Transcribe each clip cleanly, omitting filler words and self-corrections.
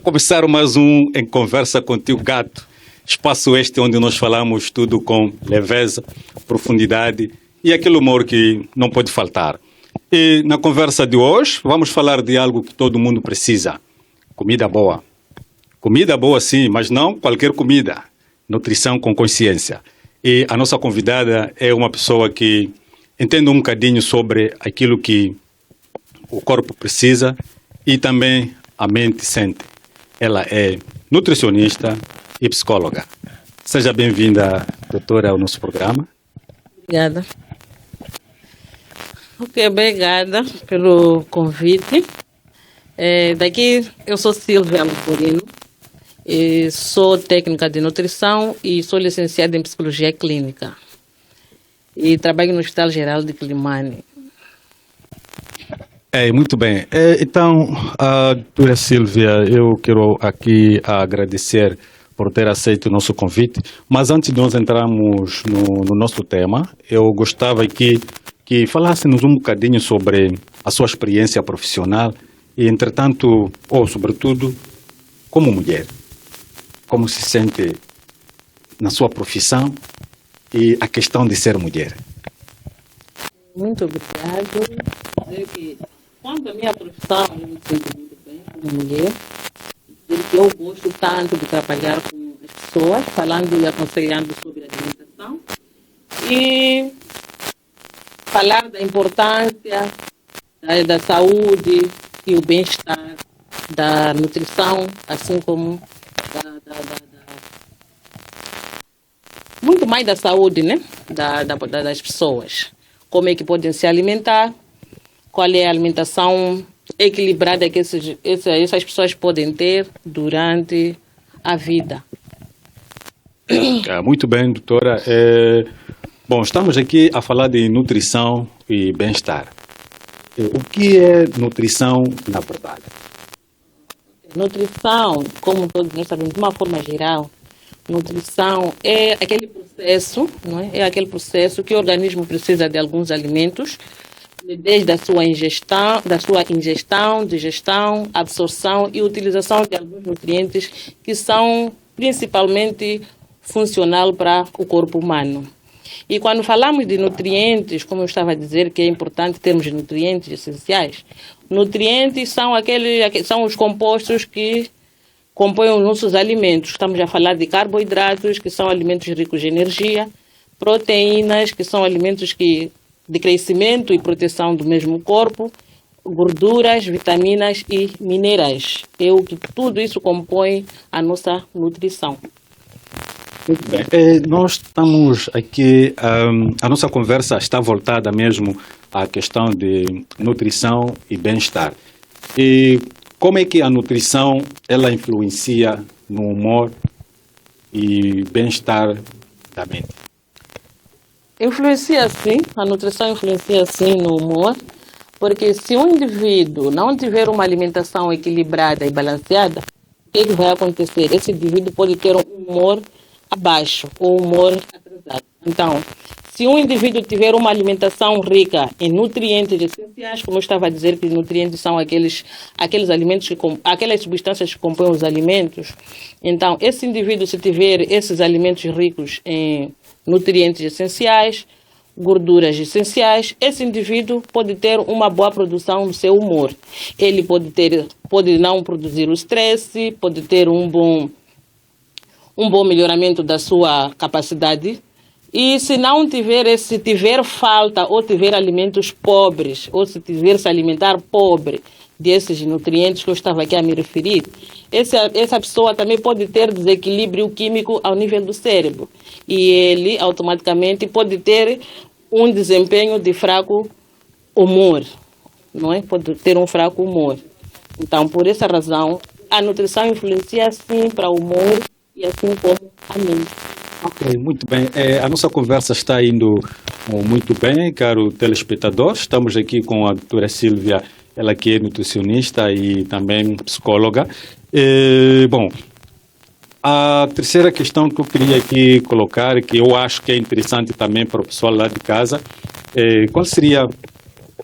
começar mais um Em Conversa Contigo Gato. Espaço este onde nós falamos tudo com leveza, profundidade e aquele humor que não pode faltar. E na conversa de hoje vamos falar de algo que todo mundo precisa. Comida boa. Comida boa sim, mas não qualquer comida. Nutrição com consciência. E a nossa convidada é uma pessoa que entende um bocadinho sobre aquilo que o corpo precisa e também a mente sente. Ela é nutricionista e psicóloga. Seja bem-vinda, doutora, ao nosso programa. Obrigada. Ok, obrigada pelo convite. Daqui eu sou Silvia Luporino, sou técnica de nutrição e sou licenciada em psicologia clínica. E trabalho no Hospital Geral de Climane. Muito bem. Então, doutora Silvia, eu quero aqui agradecer por ter aceito o nosso convite. Mas antes de nós entrarmos no nosso tema, eu gostava que falássemos um bocadinho sobre a sua experiência profissional e, entretanto, ou sobretudo, como mulher. Como se sente na sua profissão e a questão de ser mulher. Muito obrigado. Quanto à minha profissão, eu me sinto muito bem como mulher. Porque eu gosto tanto de trabalhar com as pessoas, falando e aconselhando sobre a alimentação. E falar da importância da saúde e o bem-estar, da nutrição, assim como muito mais da saúde, né? Das pessoas. Como é que podem se alimentar, qual é a alimentação equilibrada que essas pessoas podem ter durante a vida. Muito bem, doutora. Bom, estamos aqui a falar de nutrição e bem-estar. O que é nutrição na verdade? Nutrição, como todos nós sabemos, de uma forma geral, nutrição é aquele processo, não é? É aquele processo que o organismo precisa de alguns alimentos, desde a sua ingestão, digestão, absorção e utilização de alguns nutrientes que são principalmente funcionais para o corpo humano. E quando falamos de nutrientes, como eu estava a dizer, que é importante termos nutrientes essenciais, nutrientes são os compostos que compõem os nossos alimentos. Estamos a falar de carboidratos, que são alimentos ricos de energia, proteínas, que são alimentos de crescimento e proteção do mesmo corpo, gorduras, vitaminas e minerais. Tudo isso compõe a nossa nutrição. Muito bem. Nós estamos aqui, a nossa conversa está voltada mesmo à questão de nutrição e bem-estar. E como é que a nutrição ela influencia no humor e bem-estar da mente? Influencia sim, a nutrição influencia sim no humor, porque se um indivíduo não tiver uma alimentação equilibrada e balanceada, o que vai acontecer? Esse indivíduo pode ter um humor abaixo ou humor atrasado. Então, se um indivíduo tiver uma alimentação rica em nutrientes essenciais, como eu estava a dizer, que nutrientes são aqueles alimentos, aquelas substâncias que compõem os alimentos, então, esse indivíduo, se tiver esses alimentos ricos em nutrientes essenciais, gorduras essenciais, esse indivíduo pode ter uma boa produção no seu humor. Ele pode não produzir o estresse, pode ter um bom melhoramento da sua capacidade. E se não tiver, se tiver falta ou tiver alimentos pobres, ou se tiver se alimentar pobre desses nutrientes que eu estava aqui a me referir, essa pessoa também pode ter desequilíbrio químico ao nível do cérebro. E ele automaticamente pode ter um desempenho de fraco humor, não é? Pode ter um fraco humor. Então, por essa razão, a nutrição influencia sim para o humor e assim como a mente. Ok, muito bem. A nossa conversa está indo muito bem, caro telespectador. Estamos aqui com a doutora Silvia, ela que é nutricionista e também psicóloga. Bom, a terceira questão que eu queria aqui colocar, que eu acho que é interessante também para o pessoal lá de casa, qual seria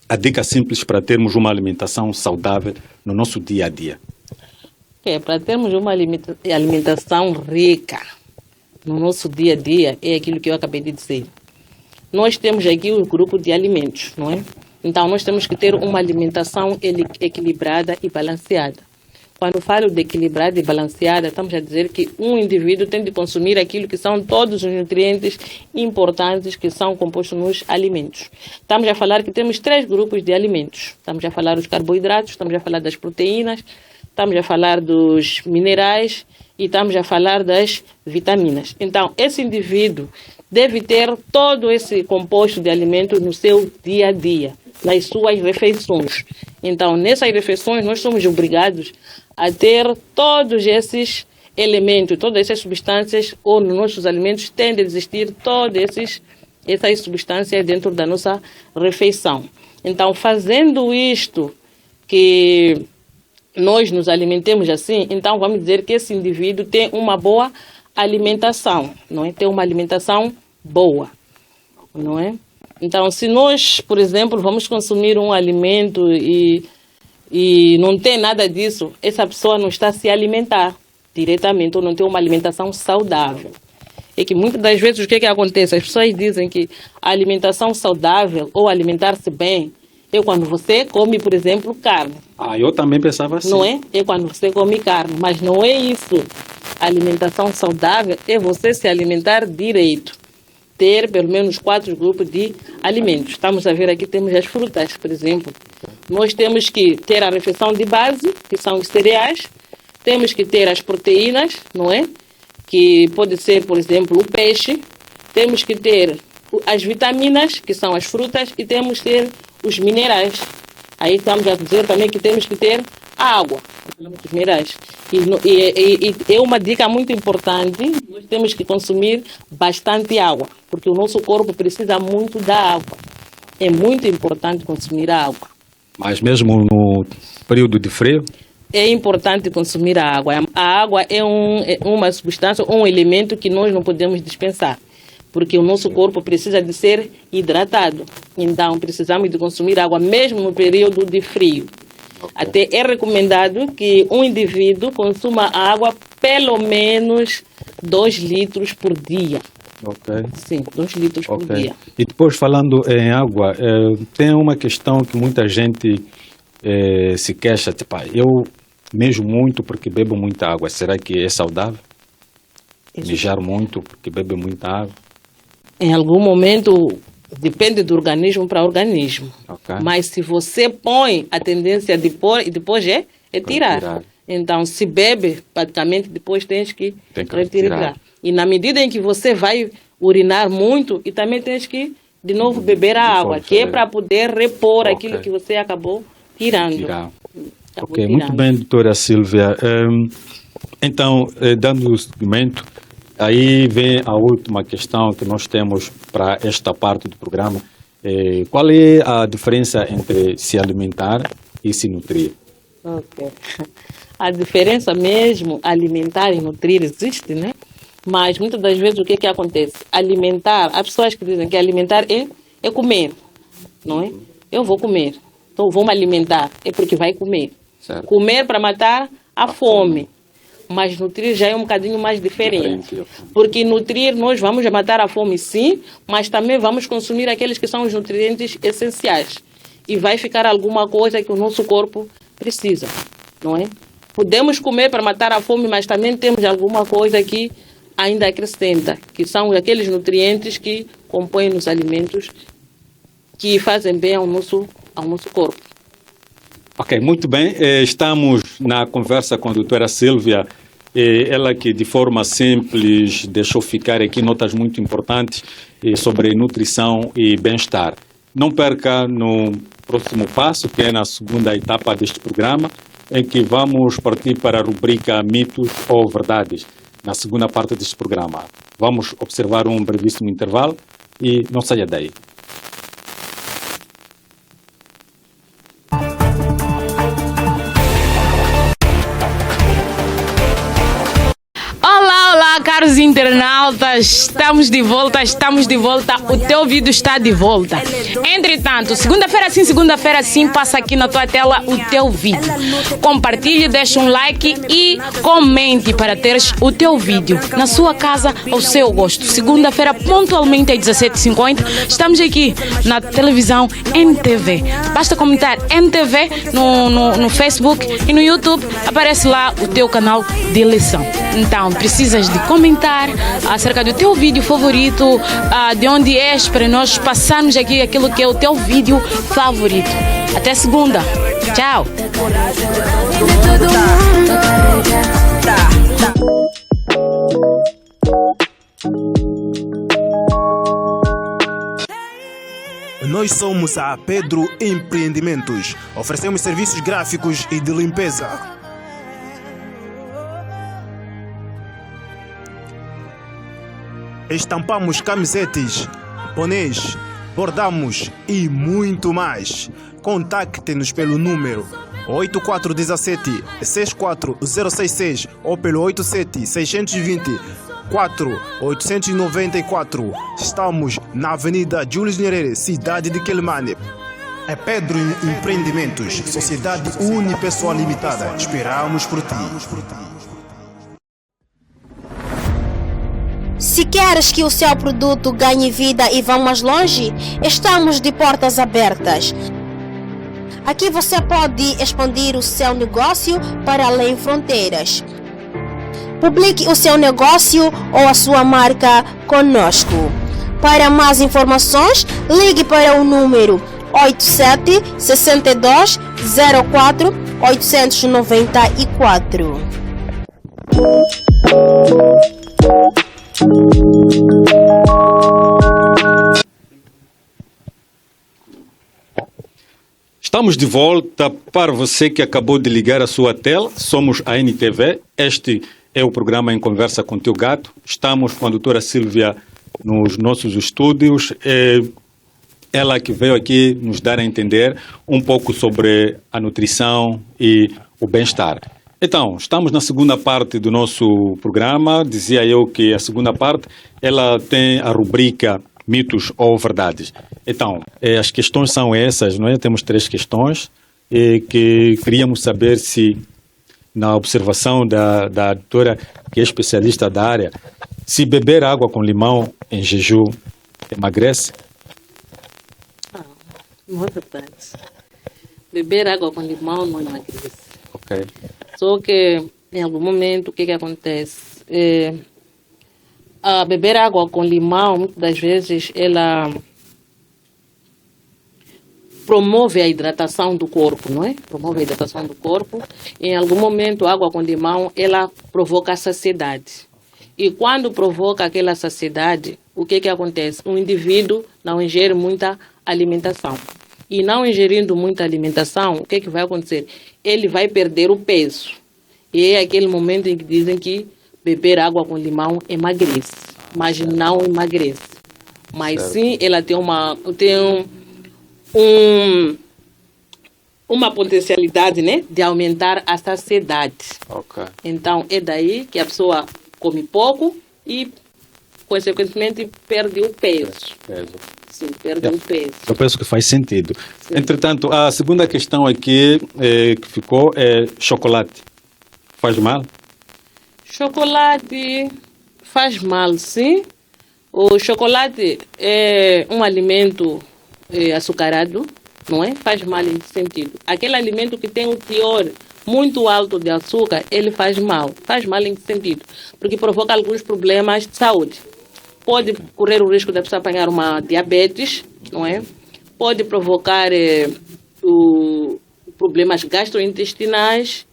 a dica simples para termos uma alimentação saudável no nosso dia a dia? Para termos uma alimentação rica no nosso dia a dia, é aquilo que eu acabei de dizer. Nós temos aqui o grupo de alimentos, não é? Então, nós temos que ter uma alimentação equilibrada e balanceada. Quando falo de equilibrada e balanceada, estamos a dizer que um indivíduo tem de consumir aquilo que são todos os nutrientes importantes que são compostos nos alimentos. Estamos a falar que temos 3 grupos de alimentos. Estamos a falar dos carboidratos, estamos a falar das proteínas, estamos a falar dos minerais e estamos a falar das vitaminas. Então, esse indivíduo deve ter todo esse composto de alimentos no seu dia a dia, nas suas refeições. Então, nessas refeições, nós somos obrigados a ter todos esses elementos, todas essas substâncias, ou nos nossos alimentos tende a existir todas essas substâncias dentro da nossa refeição. Então, fazendo isto, que nós nos alimentemos assim, então vamos dizer que esse indivíduo tem uma boa alimentação, não é? Tem uma alimentação boa, não é? Então, se nós, por exemplo, vamos consumir um alimento e não tem nada disso, essa pessoa não está a se alimentar diretamente ou não tem uma alimentação saudável. É que muitas das vezes o que acontece? As pessoas dizem que a alimentação saudável ou alimentar-se bem é quando você come, por exemplo, carne. Eu também pensava assim. Não é? É quando você come carne, mas não é isso. A alimentação saudável é você se alimentar direito. Ter pelo menos 4 grupos de alimentos. Estamos a ver aqui, temos as frutas, por exemplo. Nós temos que ter a refeição de base, que são os cereais. Temos que ter as proteínas, não é? Que pode ser, por exemplo, o peixe. Temos que ter as vitaminas, que são as frutas. E temos que ter os minerais. Aí estamos a dizer também que temos que ter a água, os minerais. E é uma dica muito importante, nós temos que consumir bastante água, porque o nosso corpo precisa muito da água. É muito importante consumir a água. Mas mesmo no período de frio? É importante consumir a água. A água é uma substância, um elemento que nós não podemos dispensar, porque o nosso corpo precisa de ser hidratado. Então, precisamos de consumir água mesmo no período de frio. Até é recomendado que um indivíduo consuma água pelo menos 2 litros por dia. Ok. Sim, 2 litros por dia. E depois, falando em água, tem uma questão que muita gente se queixa, tipo, eu mejo muito porque bebo muita água. Será que é saudável? Mijar muito porque bebe muita água? Em algum momento, depende do organismo para organismo. Okay. Mas se você põe, a tendência de pôr e depois é tirar. Então, se bebe, praticamente depois tens que retirar. E na medida em que você vai urinar muito, e também tens que, de novo, beber a água, que é para poder repor aquilo que você acabou tirando. Ok, muito bem, doutora Sílvia. Então, dando seguimento, aí vem a última questão que nós temos para esta parte do programa. Qual é a diferença entre se alimentar e se nutrir? Ok. A diferença mesmo, alimentar e nutrir, existe, né? Mas muitas das vezes o que acontece? Alimentar, há pessoas que dizem que alimentar é comer, não é? Eu vou comer, então vou me alimentar, é porque vai comer. Certo. Comer para matar a fome. Mas nutrir já é um bocadinho mais diferente. Porque nutrir, nós vamos matar a fome sim, mas também vamos consumir aqueles que são os nutrientes essenciais. E vai ficar alguma coisa que o nosso corpo precisa, não é? Podemos comer para matar a fome, mas também temos alguma coisa que ainda acrescenta, que são aqueles nutrientes que compõem os alimentos que fazem bem ao nosso corpo. Ok, muito bem. Estamos na conversa com a doutora Sílvia, ela que de forma simples deixou ficar aqui notas muito importantes sobre nutrição e bem-estar. Não perca no próximo passo, que é na segunda etapa deste programa, em que vamos partir para a rubrica Mitos ou Verdades, na segunda parte deste programa. Vamos observar um brevíssimo intervalo e não saia daí. Caros internautas, estamos de volta, o teu vídeo está de volta. Entretanto, segunda-feira sim, passa aqui na tua tela o teu vídeo. Compartilhe, deixa um like e comente para teres o teu vídeo na sua casa ao seu gosto. Segunda-feira, pontualmente às 17h50, estamos aqui na televisão NTV. Basta comentar NTV no Facebook e no YouTube, aparece lá o teu canal de eleição. Então, precisas de comentar acerca do teu vídeo favorito, de onde és, para nós passarmos aqui aquilo que é o teu vídeo favorito. Até segunda. Tchau. Nós somos a Pedro Empreendimentos. Oferecemos serviços gráficos e de limpeza. Estampamos camisetes, bonés, bordamos e muito mais. Contacte-nos pelo número 8417-64066 ou pelo 87-620-4894. Estamos na Avenida Julius Nyerere, cidade de Quelimane. É Pedro Empreendimentos, Sociedade Unipessoal Limitada. Esperamos por ti. Se queres que o seu produto ganhe vida e vá mais longe, estamos de portas abertas. Aqui você pode expandir o seu negócio para além fronteiras. Publique o seu negócio ou a sua marca conosco. Para mais informações, ligue para o número 87 62 04 894. Estamos de volta. Para você que acabou de ligar a sua tela, somos a NTV. Este é o programa Em Conversa com Teu Gato. Estamos com a doutora Sílvia nos nossos estúdios. Ela que veio aqui nos dar a entender um pouco sobre a nutrição e o bem-estar. Então, estamos na segunda parte do nosso programa. Dizia eu que a segunda parte ela tem a rubrica mitos ou verdades. Então, as questões são essas, não é? Temos 3 questões que queríamos saber se, na observação da doutora, que é especialista da área, se beber água com limão em jejum emagrece? Não é verdade. Beber água com limão não emagrece. Ok. Só que, em algum momento, o que acontece? A beber água com limão, muitas das vezes, ela promove a hidratação do corpo, não é? Promove a hidratação do corpo. Em algum momento, a água com limão, ela provoca a saciedade. E quando provoca aquela saciedade, o que acontece? O indivíduo não ingere muita alimentação. E não ingerindo muita alimentação, o que vai acontecer? Ele vai perder o peso. E é aquele momento em que dizem que beber água com limão emagrece, mas não emagrece. Mas certo. Sim, ela tem uma potencialidade, né, de aumentar a saciedade. Okay. Então, é daí que a pessoa come pouco e, consequentemente, perde o peso. Sim, perde o peso. Eu penso que faz sentido. Sim. Entretanto, a segunda questão aqui que ficou é chocolate. Faz mal? Chocolate faz mal, sim. O chocolate é um alimento açucarado, não é? Faz mal em que sentido? Aquele alimento que tem um teor muito alto de açúcar, ele faz mal. Faz mal em que sentido? Porque provoca alguns problemas de saúde. Pode correr o risco da pessoa apanhar uma diabetes, não é? Pode provocar problemas gastrointestinais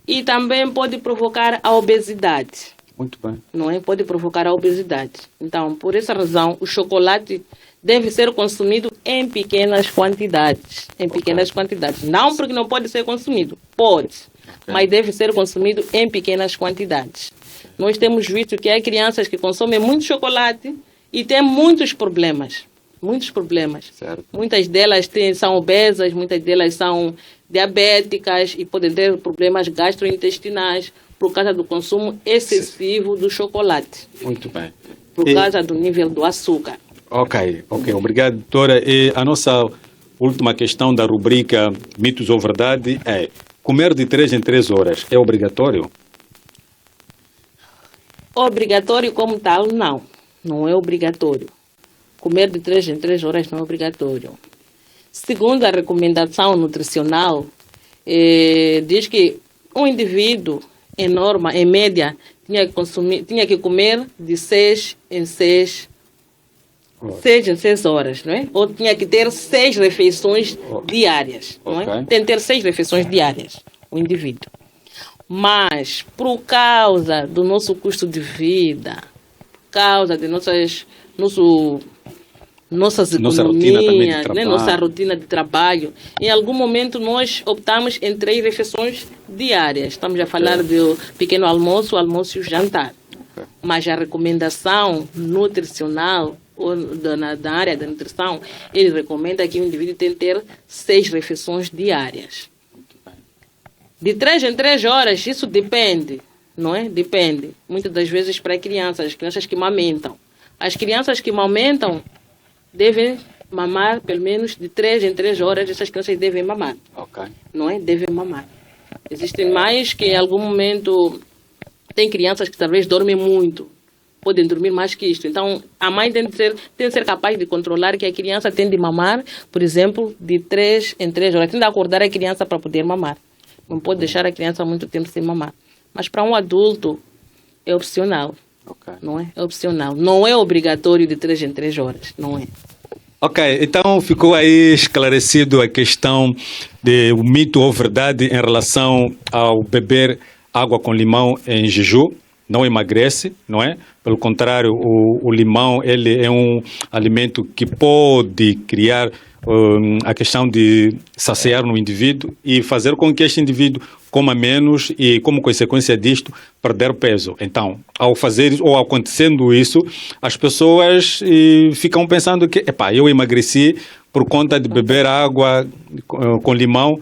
e também pode provocar a obesidade. Muito bem. Não é? Pode provocar a obesidade. Então, por essa razão, o chocolate deve ser consumido em pequenas quantidades. Em pequenas quantidades. Não porque não pode ser consumido. Pode. Mas deve ser consumido em pequenas quantidades. Nós temos visto que há crianças que consomem muito chocolate e têm muitos problemas. Muitos problemas. Certo. Muitas delas são obesas, muitas delas são diabéticas e podem ter problemas gastrointestinais por causa do consumo excessivo do chocolate. Muito bem. por causa do nível do açúcar. Ok. Obrigado, doutora. E a nossa última questão da rubrica Mitos ou Verdade é: comer de 3 em 3 horas é obrigatório? Obrigatório como tal, não é obrigatório. Comer de 3 em 3 horas não é obrigatório. Segundo a recomendação nutricional, diz que um indivíduo, em média, tinha que comer de 6 em 6 horas, não é? Ou tinha que ter 6 refeições diárias, não é? Tem que ter 6 refeições diárias, o indivíduo. Mas, por causa do nosso custo de vida, por causa de nossas economias, nossa rotina de trabalho, em algum momento nós optamos em 3 refeições diárias. Estamos a falar do pequeno almoço, almoço e jantar. Mas a recomendação nutricional, ou da área da nutrição, ele recomenda que o indivíduo tenha que ter 6 refeições diárias. De 3 em 3 horas, isso depende, não é? Depende. Muitas das vezes para as crianças que amamentam. As crianças que amamentam devem mamar pelo menos de 3 em 3 horas, essas crianças devem mamar. Não é? Devem mamar. Existem mais que em algum momento tem crianças que talvez dormem muito. Podem dormir mais que isto. Então, a mãe tem de ser capaz de controlar que a criança tem de mamar, por exemplo, de 3 em 3 horas. Tem de acordar a criança para poder mamar. Não pode deixar a criança muito tempo sem mamar. Mas para um adulto é opcional. Não é? É opcional. Não é obrigatório de 3 em 3 horas. Não é. Ok, então ficou aí esclarecido a questão do mito ou verdade em relação ao beber água com limão em jejum. Não emagrece, não é? Pelo contrário, o limão ele é um alimento que pode criar a questão de saciar no indivíduo e fazer com que este indivíduo coma menos e, como consequência disto, perder peso. Então, ao fazer ou acontecendo isso, as pessoas ficam pensando que, eu emagreci por conta de beber água com limão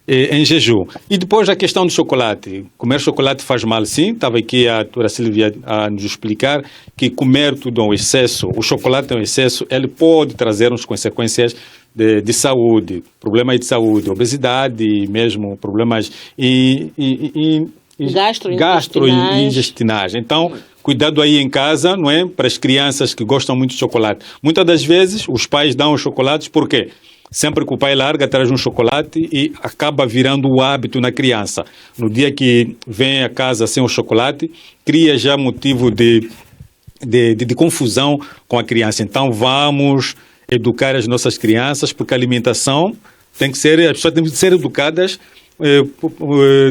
em jejum. E depois a questão do chocolate. Comer chocolate faz mal, sim. Estava aqui a doutora Silvia a nos explicar que comer tudo ao excesso, o chocolate ao excesso, ele pode trazer-nos consequências de saúde, problemas de saúde, obesidade, mesmo problemas gastrointestinais. Então, cuidado aí em casa, não é? Para as crianças que gostam muito de chocolate. Muitas das vezes, os pais dão os chocolates, por quê? Sempre que o pai larga, traz um chocolate e acaba virando o hábito na criança. No dia que vem a casa sem o chocolate, cria já motivo de confusão com a criança. Então, vamos educar as nossas crianças, porque a alimentação as pessoas têm que ser educadas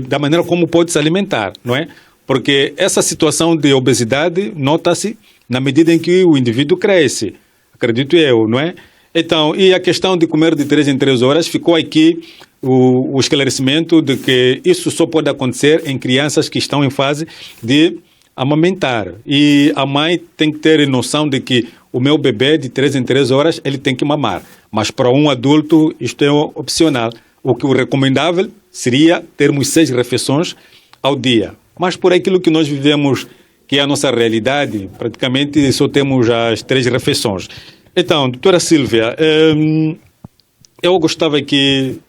da maneira como pode se alimentar, não é? Porque essa situação de obesidade nota-se na medida em que o indivíduo cresce, acredito eu, não é? Então, e a questão de comer de 3 em 3 horas, ficou aqui o esclarecimento de que isso só pode acontecer em crianças que estão em fase de amamentar. E a mãe tem que ter noção de que o meu bebê de 3 em 3 horas, ele tem que mamar. Mas para um adulto, isto é opcional. O que o recomendável seria termos 6 refeições ao dia. Mas por aquilo que nós vivemos, que é a nossa realidade, praticamente só temos as 3 refeições. Então, doutora Silvia, eu gostava aqui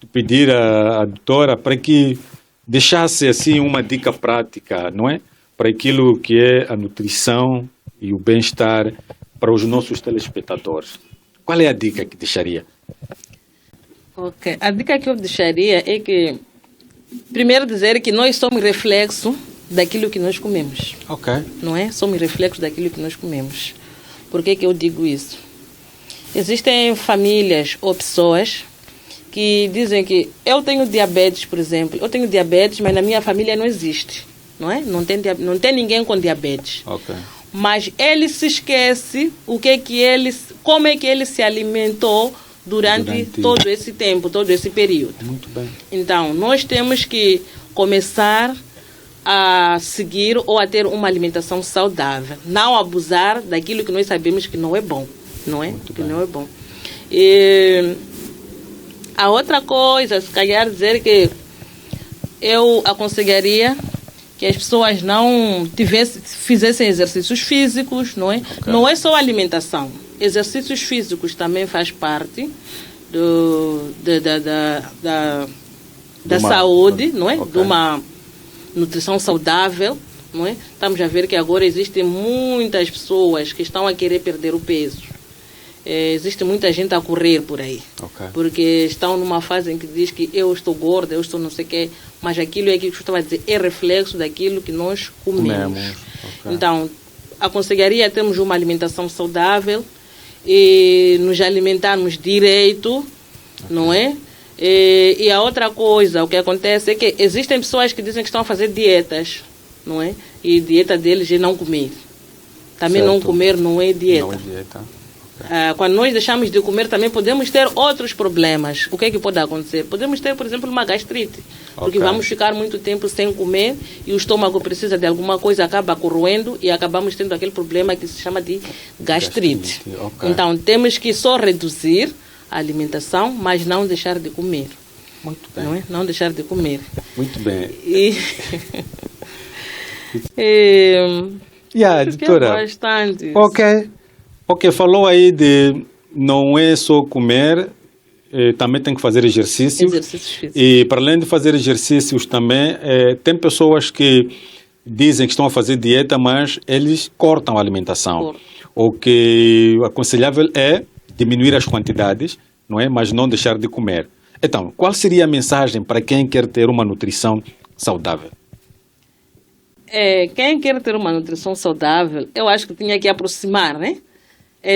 de pedir à doutora para que deixasse assim uma dica prática, não é? Para aquilo que é a nutrição e o bem-estar para os nossos telespectadores. Qual é a dica que deixaria? Ok, a dica que eu deixaria é que, primeiro dizer que nós somos reflexo daquilo que nós comemos. Ok. Não é? Somos reflexo daquilo que nós comemos. Por que eu digo isso? Existem famílias ou pessoas que dizem que eu tenho diabetes, por exemplo. Eu tenho diabetes, mas na minha família não existe. Não é? Não tem ninguém com diabetes. Ok. Mas ele se esquece como é que ele se alimentou durante todo esse tempo, todo esse período. Muito bem. Então, nós temos que começar a seguir ou a ter uma alimentação saudável. Não abusar daquilo que nós sabemos que não é bom. Não é? Que não é bom. E a outra coisa, se calhar dizer que eu aconselharia que as pessoas não fizessem exercícios físicos, não é? Okay. Não é só alimentação. Exercícios físicos também faz parte da saúde, não é? Okay. De uma nutrição saudável, não é? Estamos a ver que agora existem muitas pessoas que estão a querer perder o peso. Existe muita gente a correr por aí, Okay. porque estão numa fase em que diz que eu estou gorda, eu estou não sei o quê, mas aquilo é aquilo que eu estava a dizer, é reflexo daquilo que nós comemos. Okay. Então, aconselharia termos uma alimentação saudável e nos alimentarmos direito, não é? E a outra coisa, o que acontece é que existem pessoas que dizem que estão a fazer dietas, não é? E dieta deles é não comer. Também Certo. não comer não é dieta. Não é dieta. Quando nós deixamos de comer, também podemos ter outros problemas. O que é que pode acontecer? Podemos ter, por exemplo, uma gastrite. Porque Ok. vamos ficar muito tempo sem comer e o estômago precisa de alguma coisa, acaba corroendo e acabamos tendo aquele problema que se chama de gastrite. Ok. Então, temos que só reduzir a alimentação, mas não deixar de comer. Muito bem. Não é? Não deixar de comer. Muito bem. E... acho que é doutora. bastante. Ok, falou aí de não é só comer, também tem que fazer exercícios. Exercícios físicos. E para além de fazer exercícios também, tem pessoas que dizem que estão a fazer dieta, mas eles cortam a alimentação. Cortam. O que o aconselhável é diminuir as quantidades, não é? Mas não deixar de comer. Então, qual seria a mensagem para quem quer ter uma nutrição saudável? Quem quer ter uma nutrição saudável, eu acho que tinha que aproximar, né?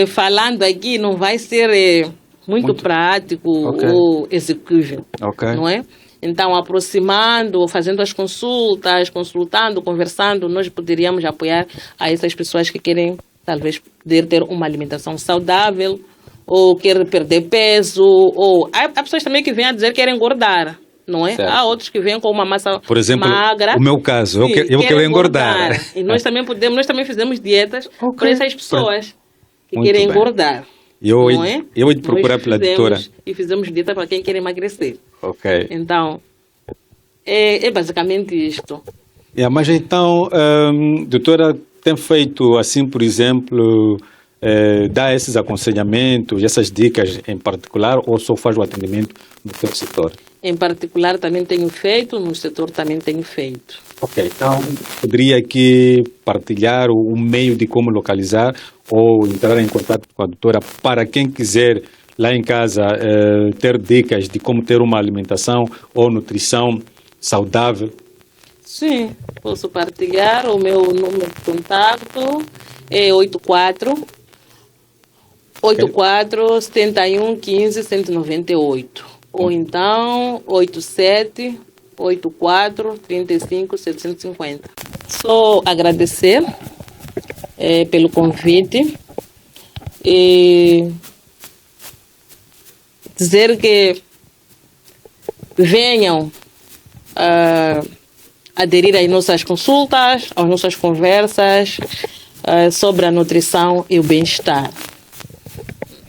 Falando aqui não vai ser muito prático Ok. ou execuível, Ok. não é? Então, aproximando, fazendo as consultas, consultando, conversando, nós poderíamos apoiar a essas pessoas que querem, talvez, poder ter uma alimentação saudável ou querem perder peso. Ou há pessoas também que vêm a dizer que querem engordar. Não é? Certo. Há outros que vêm com uma massa Por exemplo, magra. o meu caso, eu quero querem engordar. E nós também fizemos dietas para essas pessoas que Muito querem bem. engordar. Eu não é? hei de procurar Nós pela doutora. E fizemos dieta para quem quer emagrecer. Ok. Então, é basicamente isto. Mas então, doutora, tem feito assim, por exemplo, dá esses aconselhamentos, essas dicas em particular, ou só faz o atendimento no seu setor? Em particular também tenho feito, no setor também tenho feito. Ok, então poderia aqui partilhar o meio de como localizar ou entrar em contato com a doutora para quem quiser lá em casa ter dicas de como ter uma alimentação ou nutrição saudável? Sim, posso partilhar. O meu número de contato é 84 71 15 198 ou então 87 84 35 750. Só agradecer pelo convite e dizer que venham aderir às nossas consultas, às nossas conversas sobre a nutrição e o bem-estar.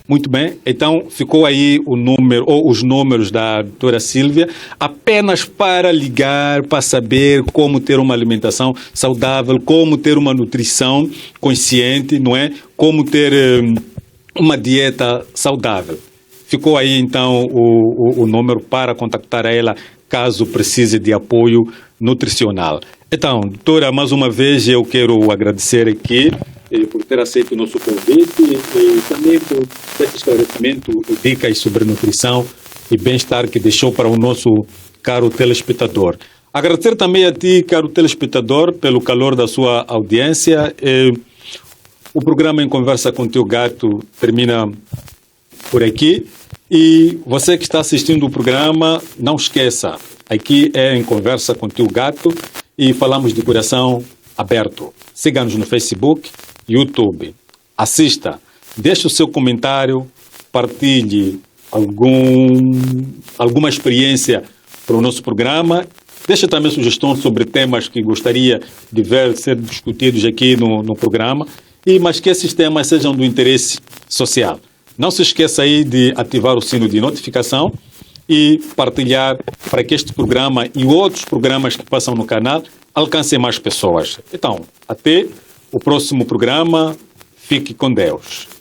Muito bem, então ficou aí o número ou os números da doutora Sílvia, apenas para ligar, para saber como ter uma alimentação saudável, como ter uma nutrição consciente, não é? Como ter uma dieta saudável. Ficou aí então o número para contactar ela caso precise de apoio nutricional. Então, doutora, mais uma vez eu quero agradecer aqui por ter aceito o nosso convite e também por esse esclarecimento e dicas sobre nutrição e bem-estar que deixou para o nosso caro telespectador. Agradecer também a ti, caro telespectador, pelo calor da sua audiência. O programa Em Conversa com Teu Gato termina por aqui. E você que está assistindo o programa, não esqueça, aqui é Em Conversa com Teu Gato e falamos de coração aberto. Siga-nos no Facebook, YouTube. Assista, deixe o seu comentário, partilhe alguma experiência para o nosso programa. Deixe também sugestões sobre temas que gostaria de ver ser discutidos aqui no programa. Mas que esses temas sejam do interesse social. Não se esqueça aí de ativar o sino de notificação e partilhar para que este programa e outros programas que passam no canal alcancem mais pessoas. Então, até o próximo programa. Fique com Deus.